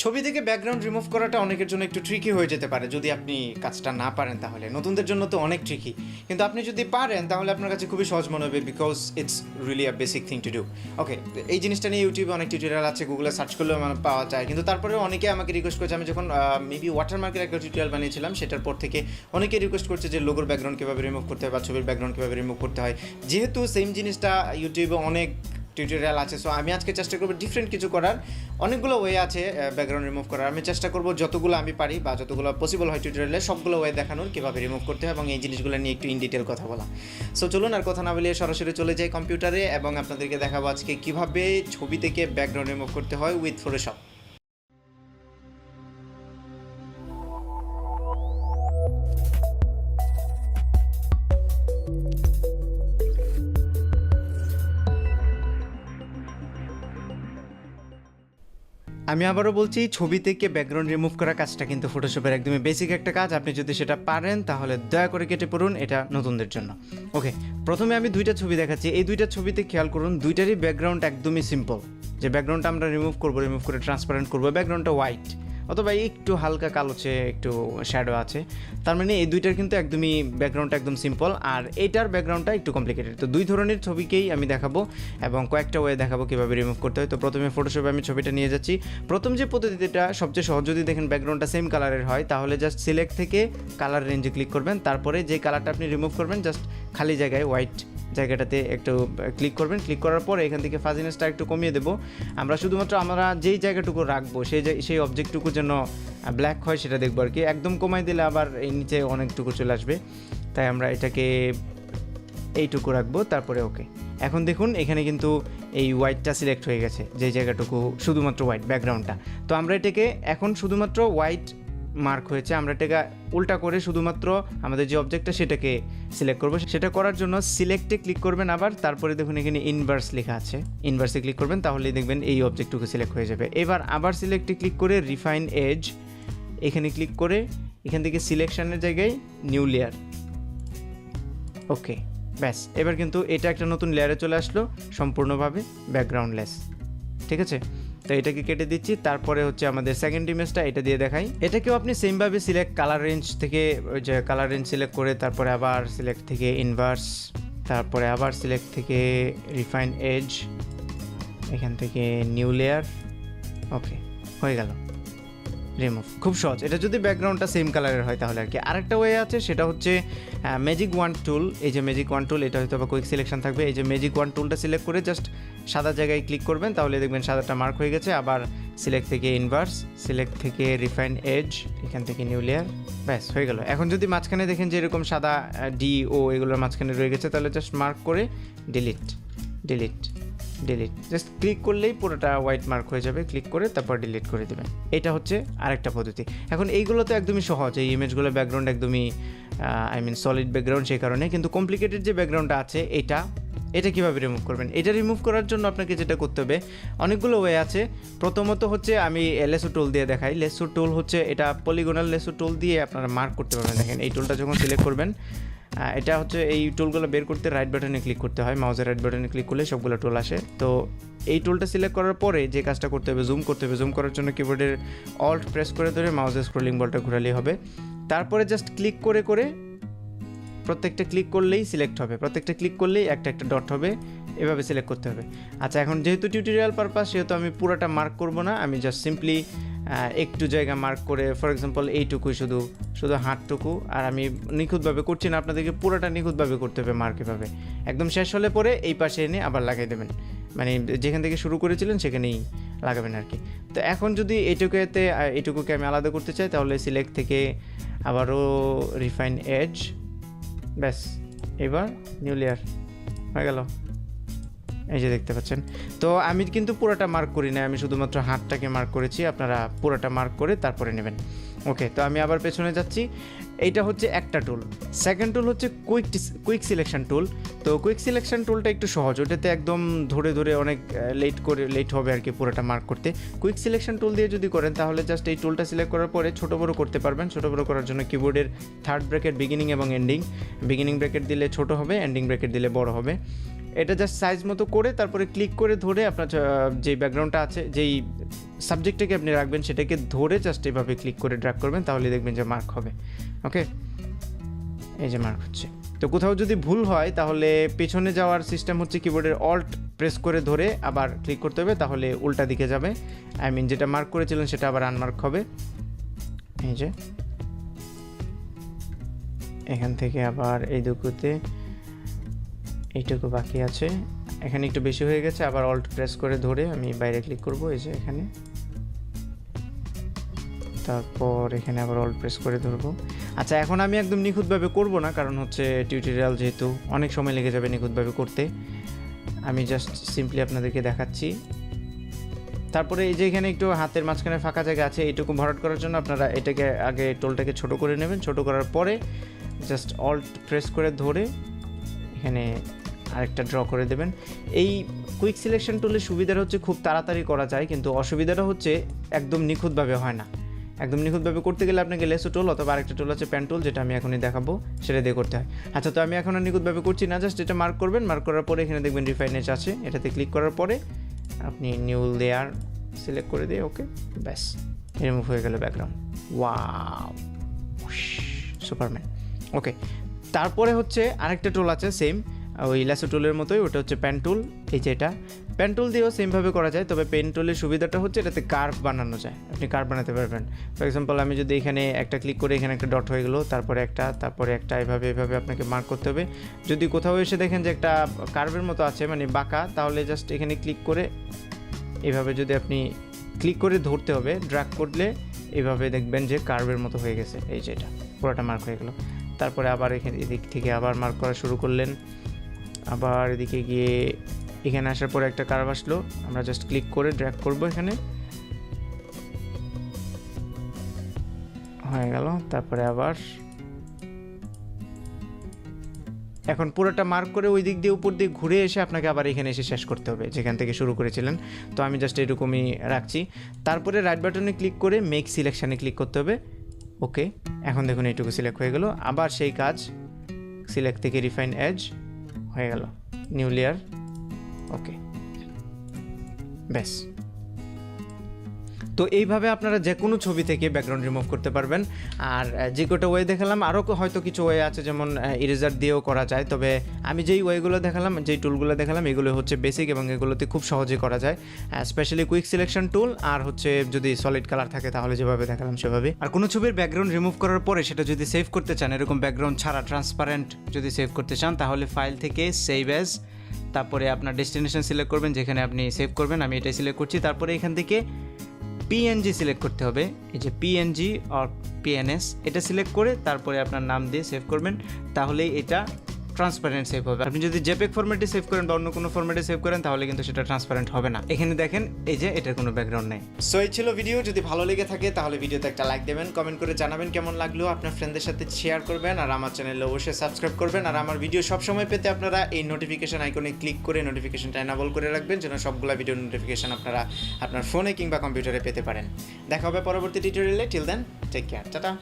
ছবি থেকে background remove করাটা অনেকের জন্য একটু ট্রিকি হয়ে যেতে পারে যদি আপনি কাজটা না পারেন। তাহলে নতুনদের জন্য তো অনেক ট্রিকি, কিন্তু আপনি যদি পারেন তাহলে আপনার কাছে খুবই সহজ মনে হবে, because it's really a basic thing to do. Okay, এই জিনিসটা নিয়ে ইউটিউবে অনেক টিউটোরিয়াল আছে, গুগলে সার্চ করলেও পাওয়া যায়, কিন্তু তারপরেও অনেকে আমাকে রিকোয়েস্ট করছে। আমি যখন মেবি ওয়াটারমার্কের একটা টিউটোরিয়াল বানিয়েছিলাম, সেটার পর থেকে অনেকে রিকোয়েস্ট করছে যে লোগোর ব্যাকগ্রাউন্ড কীভাবে রিমুভ করতে হয় বা ছবির ব্যাকগ্রাউন্ড কীভাবে রিমুভ করতে হয়। যেহেতু সেম জিনিসটা ইউটিউবে অনেক টিউটোরিয়াল আছে, সো আমি আজকে চেষ্টা করবো ডিফারেন্ট কিছু করার। অনেকগুলো ওয়ে আছে ব্যাকগ্রাউন্ড রিমুভ করার, আমি চেষ্টা করবো যতগুলো আমি পারি বা যতগুলো পসিবল হয় টিউটোরিয়ালে সবগুলো ওয়ে দেখানোর কীভাবে রিমুভ করতে হয় এবং এই জিনিসগুলো নিয়ে একটু ইন ডিটেল কথা বলা। সো চলুন আর কথা না বলিয়ে সরাসরি চলে যাই কম্পিউটারে এবং আপনাদেরকে দেখাবো আজকে কীভাবে ছবি থেকে ব্যাকগ্রাউন্ড রিমুভ করতে হয় উইথ ফটোশপ। আমি আবারও বলছি, ছবি থেকে ব্যাকগ্রাউন্ড রিমুভ করা কাজটা কিন্তু ফটোশপের একদমই বেসিক একটা কাজ। আপনি যদি সেটা পারেন তাহলে দয়া করে কেটে পড়ুন, এটা নতুনদের জন্য। ওকে, প্রথমে আমি দুইটা ছবি দেখাচ্ছি। এই দুইটা ছবিতে খেয়াল করুন, দুইটারই ব্যাকগ্রাউন্ড একদমই সিম্পল। যে ব্যাকগ্রাউন্ডটা আমরা রিমুভ করে ট্রান্সপারেন্ট করবো, ব্যাকগ্রাউন্ডটা হোয়াইট অথবা একটু হালকা কালোচে একটু শ্যাডো আছে। তার মানে এই দুইটার কিন্তু একদমই ব্যাকগ্রাউন্ডটা একদম সিম্পল, আর এইটার ব্যাকগ্রাউন্ডটা একটু কমপ্লিকেটেড। তো দুই ধরনের ছবিকেই আমি দেখাবো এবং কয়েকটা ওয়ে দেখাবো কীভাবে রিমুভ করতে হয়। তো প্রথমে ফটোশপে আমি ছবিটা নিয়ে যাচ্ছি। প্রথম যে পদ্ধতিটা সবচেয়ে সহজ, যদি দেখেন ব্যাকগ্রাউন্ডটা সেম কালারের হয় তাহলে জাস্ট সিলেক্ট থেকে কালার রেঞ্জে ক্লিক করবেন। তারপরে যে কালারটা আপনি রিমুভ করবেন জাস্ট খালি জায়গায় হোয়াইট জায়গাটাতে একটু ক্লিক করবেন। ক্লিক করার পরে এখান থেকে ফাজিনেসটা একটু কমিয়ে দেবো। আমরা শুধুমাত্র আমরা যেই জায়গাটুকু রাখবো সেই অবজেক্টটুকু যেন ব্ল্যাক হয় সেটা দেখবো আর কি। একদম কমাই দিলে আবার এই নিচে অনেকটুকু চলে আসবে, তাই আমরা এটাকে এইটুকু রাখবো। তারপরে ওকে, এখন দেখুন এখানে কিন্তু এই হোয়াইটটা সিলেক্ট হয়ে গেছে, যে জায়গাটুকু শুধুমাত্র হোয়াইট ব্যাকগ্রাউন্ডটা। তো আমরা এটাকে এখন শুধুমাত্র হোয়াইট মার্ক হয়েছে, আমরা এটাকে উল্টা করে শুধুমাত্র আমাদের যে অবজেক্টটা সেটাকে সিলেক্ট করবো। সেটা করার জন্য সিলেক্টে ক্লিক করবেন আবার, তারপরে দেখুন এখানে ইনভার্স লেখা আছে, ইনভার্সে ক্লিক করবেন, তাহলেই দেখবেন এই অবজেক্টটুকু সিলেক্ট হয়ে যাবে। এবার আবার সিলেক্টে ক্লিক করে রিফাইন এজ এখানে ক্লিক করে এখান থেকে সিলেকশনের জায়গায় নিউ লেয়ার। ওকে, ব্যাস, এবার কিন্তু এটা একটা নতুন লেয়ারে চলে আসলো সম্পূর্ণভাবে ব্যাকগ্রাউন্ডলেস। ঠিক আছে, তো এটাকে কেটে দিচ্ছি। তারপরে হচ্ছে আমাদের সেকেন্ড ইমেজটা, এটা দিয়ে দেখাই। এটাকেও আপনি সেমভাবে সিলেক্ট কালার রেঞ্জ থেকে ওই যে কালার রেঞ্জ সিলেক্ট করে তারপরে আবার সিলেক্ট থেকে ইনভার্স, তারপরে আবার সিলেক্ট থেকে রিফাইন এজ, এখান থেকে নিউ লেয়ার। ওকে, হয়ে গেল রিমুভ। খুব সহজ, এটা যদি ব্যাকগ্রাউন্ডটা সেম কালারের হয় তাহলে আর কি। আরেকটা ওয়ে আছে, সেটা হচ্ছে ম্যাজিক ওয়ান টুল। এই যে ম্যাজিক ওয়ান টুল, এটা হয়তো বা কুইক সিলেকশন থাকবে। এই যে ম্যাজিক ওয়ান টুলটা সিলেক্ট করে জাস্ট সাদা জায়গায় ক্লিক করবেন, তাহলে দেখবেন সাদাটা মার্ক হয়ে গেছে। আবার সিলেক্ট থেকে ইনভার্স, সিলেক্ট থেকে রিফাইন এজ, এখান থেকে নিউ লেয়ার, ব্যাস হয়ে গেল। এখন যদি মাঝখানে দেখেন যে এরকম সাদা ডি ও এগুলোর মাঝখানে রয়ে গেছে, তাহলে জাস্ট মার্ক করে delete delete delete, just click করলেই পুরোটা হোয়াইট মার্ক হয়ে যাবে। ক্লিক করে তারপর ডিলিট করে দেবেন। এটা হচ্ছে আরেকটা পদ্ধতি। এখন এইগুলো তো একদমই সহজ, এই ইমেজগুলো ব্যাকগ্রাউন্ড একদমই সলিড ব্যাকগ্রাউন্ড, সেই কারণে। কিন্তু কমপ্লিকেটেড যে ব্যাকগ্রাউন্ডটা আছে এটা কীভাবে রিমুভ করবেন? এটা রিমুভ করার জন্য আপনাকে যেটা করতে হবে, অনেকগুলো ওয়ে আছে। প্রথমত হচ্ছে আমি লেসো টুল দিয়ে দেখাই। লেসো টুল হচ্ছে এটা পলিগোনাল লেসো টুল দিয়ে আপনারা মার্ক করতে পারবেন। দেখেন এই টুলটা যখন সিলেক্ট করবেন, এটা হচ্ছে এই টুলগুলো বের করতে রাইট বাটনে ক্লিক করতে হয়। মাউসের রাইট বাটনে ক্লিক করলে সবগুলো টুল আসে। তো এই টুলটা সিলেক্ট করার পরে যে কাজটা করতে হবে, জুম করতে হবে। জুম করার জন্য কিবোর্ডের অল্ট প্রেস করে ধরে মাউসের স্ক্রলিং বলটা ঘোরালেই হবে। তারপরে জাস্ট ক্লিক করে করে প্রত্যেকটা ক্লিক করলেই সিলেক্ট হবে, প্রত্যেকটা ক্লিক করলেই একটা একটা ডট হবে, এভাবে সিলেক্ট করতে হবে। আচ্ছা, এখন যেহেতু টিউটোরিয়াল পারপাস, সেহেতু আমি পুরোটা মার্ক করব না, আমি জাস্ট সিম্পলি একটু জায়গা মার্ক করে, ফর এক্সাম্পল এইটুকুই, শুধু হাতটুকু। আর আমি নিখুঁতভাবে করছি না, আপনাদেরকে পুরোটা নিখুঁতভাবে করতে হবে মার্ক এভাবে। একদম শেষ হলে পরে এই পাশে এনে আবার লাগাই দেবেন, মানে যেখান থেকে শুরু করেছিলেন সেখানেই লাগাবেন আর কি। তো এখন যদি এইটুকুকে আমি আলাদা করতে চাই, তাহলে সিলেক্ট থেকে আবারও রিফাইন এজ, ব্যাস, এবার নিউ লেয়ার হয়ে গেল। এই যে দেখতে পাচ্ছেন। তো আমি কিন্তু পুরোটা মার্ক করি না, আমি শুধুমাত্র হাতটাকে মার্ক করেছি। আপনারা পুরোটা মার্ক করে তারপরে নেবেন। ওকে, তো আমি আবার পেছনে যাচ্ছি। এইটা হচ্ছে একটা টুল। সেকেন্ড টুল হচ্ছে কুইক সিলেকশন টুল। তো কুইক সিলেকশন টুলটা একটু সহজ, ওটাতে একদম ধরে ধরে অনেক লেট হবে আর কি পুরোটা মার্ক করতে। কুইক সিলেকশন টুল দিয়ে যদি করেন তাহলে জাস্ট এই টুলটা সিলেক্ট করার পরে ছোটো বড়ো করতে পারবেন। ছোটো বড়ো করার জন্য কিবোর্ডের থার্ড ব্র্যাকেট বিগিনিং এবং এন্ডিং, বিগিনিং ব্র্যাকেট দিলে ছোটো হবে, এন্ডিং ব্র্যাকেট দিলে বড় হবে। এটা জাস্ট সাইজ মতো করে তারপরে ক্লিক করে ধরে আপনার যেই ব্যাকগ্রাউন্ডটা আছে, যেই সাবজেক্টটাকে আপনি রাখবেন সেটাকে ধরে জাস্ট এভাবে ক্লিক করে ড্র্যাগ করবেন, তাহলে দেখবেন যে মার্ক হবে। ওকে, এই যে মার্ক হচ্ছে। তো কোথাও যদি ভুল হয় তাহলে পেছনে যাওয়ার সিস্টেম হচ্ছে কিবোর্ডের অল্ট প্রেস করে ধরে আবার ক্লিক করতে হবে, তাহলে উল্টা দিকে যাবে। আই মিন যেটা মার্ক করেছিলেন সেটা আবার আনমার্ক হবে। এই যে এখান থেকে আবার এই দুটোতে এইটুকু বাকি আছে, এখানে একটু বেশি হয়ে গেছে, আবার অল্ট প্রেস করে ধরে আমি বাইরে ক্লিক করব, এই যে এখানে, তারপর এখানে আবার অল্ট প্রেস করে ধরবো। আচ্ছা, এখন আমি একদম নিখুঁতভাবে করব না, কারণ হচ্ছে টিউটোরিয়াল যেহেতু অনেক সময় লেগে যাবে নিখুঁতভাবে করতে। আমি জাস্ট সিম্পলি আপনাদেরকে দেখাচ্ছি। তারপরে এই যে এখানে একটু হাতের মাঝখানে ফাঁকা জায়গা আছে, এইটুকু ভরাট করার জন্য আপনারা এটাকে আগে টোলটাকে ছোট করে নেবেন। ছোট করার পরে জাস্ট অল্ট প্রেস করে ধরে এখানে আরেকটা ড্র করে দেবেন। এই কুইক সিলেকশন টুলের সুবিধাটা হচ্ছে খুব তাড়াতাড়ি করা যায়, কিন্তু অসুবিধাটা হচ্ছে একদম নিখুঁতভাবে হয় না। একদম নিখুঁতভাবে করতে গেলে আপনাকে লেসো টুল অথবা আরেকটা টুল আছে পেন টুল, যেটা আমি এখনই দেখাবো, সেটা দিয়ে করতে হয়। আচ্ছা, তো আমি এখন আর নিখুঁতভাবে করছি না, জাস্ট এটা মার্ক করবেন। মার্ক করার পরে এখানে দেখবেন রিফাইন এজ আছে, এটাতে ক্লিক করার পরে আপনি নিউ লেয়ার সিলেক্ট করে দিয়ে ওকে, ব্যাস রিমুভ হয়ে গেল ব্যাকগ্রাউন্ড। Wow, Superman. ওকে, তারপরে হচ্ছে আরেকটা টুল আছে সেম ওই ল্যাসো টুলের মতোই, ওটা হচ্ছে পেন টুল। এই যে এটা পেন টুল দিয়েও সেমভাবে করা যায়, তবে পেন টুলের সুবিধাটা হচ্ছে এটাতে কার্ভ বানানো যায়, আপনি কার্ভ বানাতে পারবেন। ফর এক্সাম্পল আমি যদি এখানে একটা ক্লিক করে এখানে একটা ডট হয়ে গেলো, তারপরে একটা এভাবে আপনাকে মার্ক করতে হবে। যদি কোথাও এসে দেখেন যে একটা কার্ভের মতো আছে মানে বাঁকা, তাহলে জাস্ট এখানে ক্লিক করে এভাবে যদি আপনি ক্লিক করে ধরতে হবে, ড্র্যাগ করলে এভাবে দেখবেন যে কার্ভের মতো হয়ে গেছে। এই যে এটা পুরোটা মার্ক হয়ে গেল। তারপরে আবার এখানে এদিক থেকে আবার মার্ক করা শুরু করলেন, আবার এদিকে গিয়ে এখানে আসার পরে একটা কার্ভ আসলো, আমরা জাস্ট ক্লিক করে ড্র্যাগ করব, এখানে হয়ে গেল। তারপরে আবার এখন পুরোটা মার্ক করে ওই দিক দিয়ে উপর দিয়ে ঘুরে এসে আপনাকে আবার এখানে এসে শেষ করতে হবে যেখান থেকে শুরু করেছিলেন। তো আমি জাস্ট এরকমই রাখছি। তারপরে রাইট বাটনে ক্লিক করে মেক সিলেকশানে ক্লিক করতে হবে। ওকে, এখন দেখুন এইটুকু সিলেক্ট হয়ে গেল। আবার সেই কাজ, সিলেক্ট থেকে রিফাইন এজ হয়ে গেল, নিউ লেয়ার। ওকে, ব্যাস। তো এইভাবে আপনারা যে কোনো ছবি থেকে ব্যাকগ্রাউন্ড রিমুভ করতে পারবেন। আর যে কটা ওয়ে দেখালাম, আরও হয়তো কিছু ওয়ে আছে, যেমন ইরেজার দিয়েও করা যায়, তবে আমি যেই ওয়েগুলো দেখালাম, যেই টুলগুলো দেখালাম, এগুলো হচ্ছে বেসিক এবং এগুলোতে খুব সহজে করা যায়, স্পেশালি কুইক সিলেকশন টুল। আর হচ্ছে যদি সলিড কালার থাকে তাহলে যেভাবে দেখালাম সেভাবে। আর কোনো ছবির ব্যাকগ্রাউন্ড রিমুভ করার পরে সেটা যদি সেভ করতে চান, এরকম ব্যাকগ্রাউন্ড ছাড়া ট্রান্সপারেন্ট যদি সেভ করতে চান, তাহলে ফাইল থেকে সেভ অ্যাজ, তারপরে আপনার ডেস্টিনেশন সিলেক্ট করবেন যেখানে আপনি সেভ করবেন। আমি এটাই সিলেক্ট করছি। তারপরে এখান থেকে পিএনজি সিলেক্ট করতে হবে, এই যে পিএনজি আর পিএনএস, এটা সিলেক্ট করে তারপরে আপনার নাম দিয়ে সেভ করবেন, তাহলেই এটা ট্রান্সপারেন্ট সেভ হবে। আপনি যদি জেপিইজি ফরম্যাটে সেভ করেন বা অন্য কোনো ফরম্যাটে সেভ করেন তাহলে কিন্তু সেটা ট্রান্সপারেন্ট হবে না। এখানে দেখেন এই যে এটার কোনো ব্যাকগ্রাউন্ড নেই। সো এই ছিল ভিডিও। যদি ভালো লেগে থাকে তাহলে ভিডিওতে একটা লাইক দেবেন, কমেন্ট করে জানাবেন কেমন লাগলো, আপনার ফ্রেন্ডদের সাথে শেয়ার করবেন, আর আমার চ্যানেলে অবশ্যই সাবস্ক্রাইব করবেন। আর আমার ভিডিও সবসময় পেতে আপনারা এই নোটিফিকেশন আইকনে ক্লিক করে নোটিফিকেশনটা এনাবল করে রাখবেন, যেন সবগুলো ভিডিওর নোটিফিকেশন আপনারা আপনার ফোনে কিংবা কম্পিউটারে পেতে পারেন। দেখা হবে পরবর্তী টিউটোরিয়ালে। Till then, take care, tata.